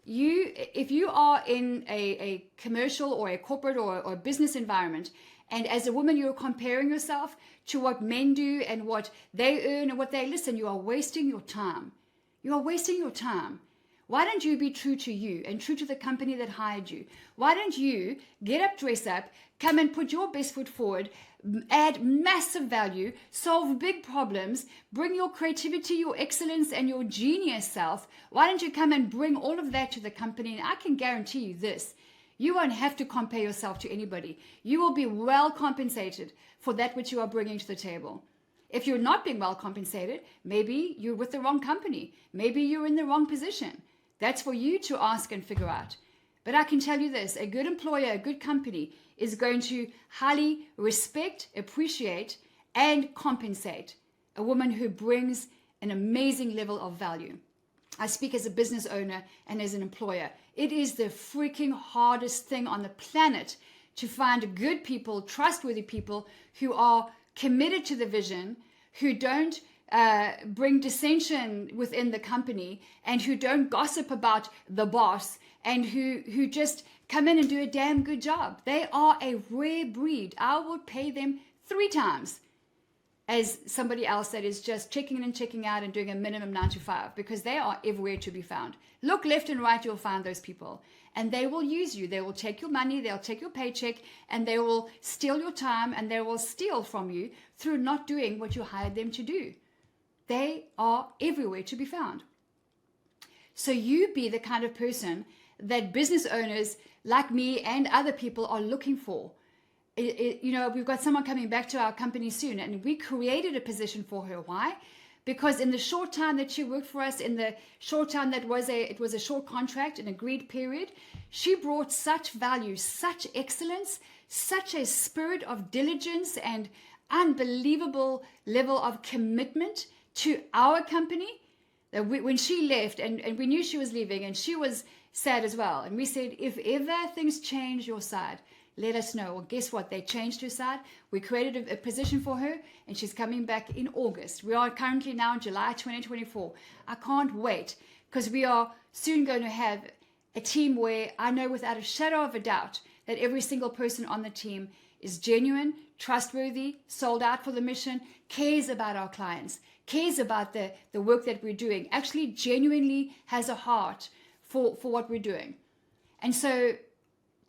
If you are in a commercial or a corporate or a business environment, and as a woman, you're comparing yourself to what men do and what they earn and what they listen, you are wasting your time. You are wasting your time. Why don't you be true to you and true to the company that hired you? Why don't you get up, dress up, come and put your best foot forward, add massive value, solve big problems, bring your creativity, your excellence, and your genius self? Why don't you come and bring all of that to the company? And I can guarantee you this. You won't have to compare yourself to anybody. You will be well compensated for that which you are bringing to the table. If you're not being well compensated, maybe you're with the wrong company. Maybe you're in the wrong position. That's for you to ask and figure out. But I can tell you this, a good employer, a good company is going to highly respect, appreciate, and compensate a woman who brings an amazing level of value. I speak as a business owner and as an employer. It is the freaking hardest thing on the planet to find good people, trustworthy people who are committed to the vision, who don't bring dissension within the company, and who don't gossip about the boss, and who just come in and do a damn good job. They are a rare breed. I would pay them 3 times as somebody else that is just checking in and checking out and doing a minimum 9 to 5, because they are everywhere to be found. Look left and right, you'll find those people. And they will use you. They will take your money, they'll take your paycheck, and they will steal your time, and they will steal from you through not doing what you hired them to do. They are everywhere to be found. So you be the kind of person that business owners like me and other people are looking for. We've got someone coming back to our company soon, and we created a position for her. Why? Because in the short time that she worked for us, in the short time that it was a short contract, an agreed period, she brought such value, such excellence, such a spirit of diligence and unbelievable level of commitment to our company that when she left, and we knew she was leaving, and she was sad as well. And we said, if ever things change your side, let us know. Well, guess what? They changed her side. We created a position for her, and she's coming back in August. We are currently now in July 2024. I can't wait, because we are soon going to have a team where I know without a shadow of a doubt that every single person on the team is genuine, trustworthy, sold out for the mission, cares about our clients, cares about the work that we're doing, actually genuinely has a heart for what we're doing. And so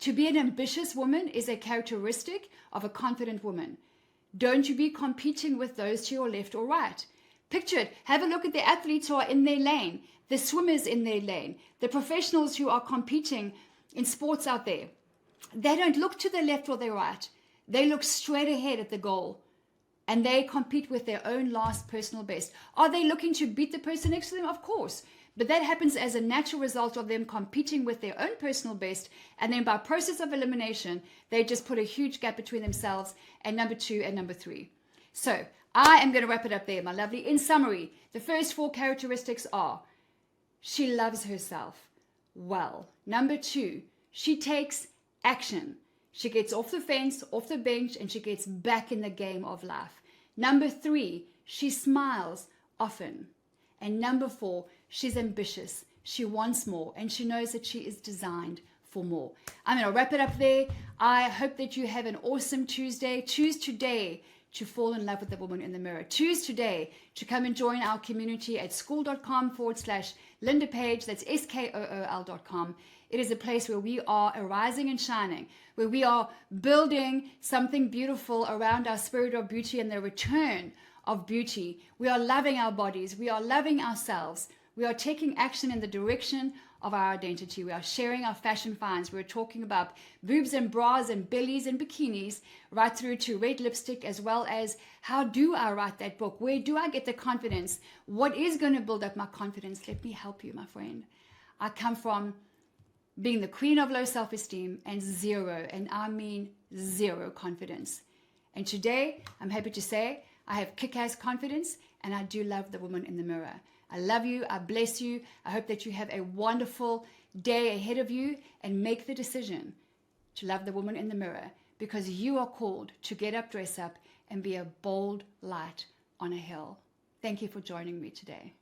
to be an ambitious woman is a characteristic of a confident woman. Don't you be competing with those to your left or right. Picture it. Have a look at the athletes who are in their lane, the swimmers in their lane, the professionals who are competing in sports out there. They don't look to the left or the right. They look straight ahead at the goal, and they compete with their own last personal best. Are they looking to beat the person next to them? Of course. But that happens as a natural result of them competing with their own personal best. And then by process of elimination, they just put a huge gap between themselves and number 2 and number 3. So I am going to wrap it up there, my lovely. In summary, the first 4 characteristics are: she loves herself well. Number 2, she takes action. She gets off the fence, off the bench, and she gets back in the game of life. Number 3, she smiles often. And number 4, she's ambitious. She wants more, and she knows that she is designed for more. I'm going to wrap it up there. I hope that you have an awesome Tuesday. Choose today to fall in love with the woman in the mirror. Choose today to come and join our community at school.com/Linda Page. That's SKOOL.com. It is a place where we are arising and shining, where we are building something beautiful around our spirit of beauty and the return of beauty. We are loving our bodies. We are loving ourselves. We are taking action in the direction of our identity. We are sharing our fashion finds. We're talking about boobs and bras and bellies and bikinis, right through to red lipstick, as well as how do I write that book? Where do I get the confidence? What is going to build up my confidence? Let me help you, my friend. I come from being the queen of low self-esteem and zero, and I mean zero confidence. And today, I'm happy to say I have kick-ass confidence, and I do love the woman in the mirror. I love you. I bless you. I hope that you have a wonderful day ahead of you, and make the decision to love the woman in the mirror, because you are called to get up, dress up, and be a bold light on a hill. Thank you for joining me today.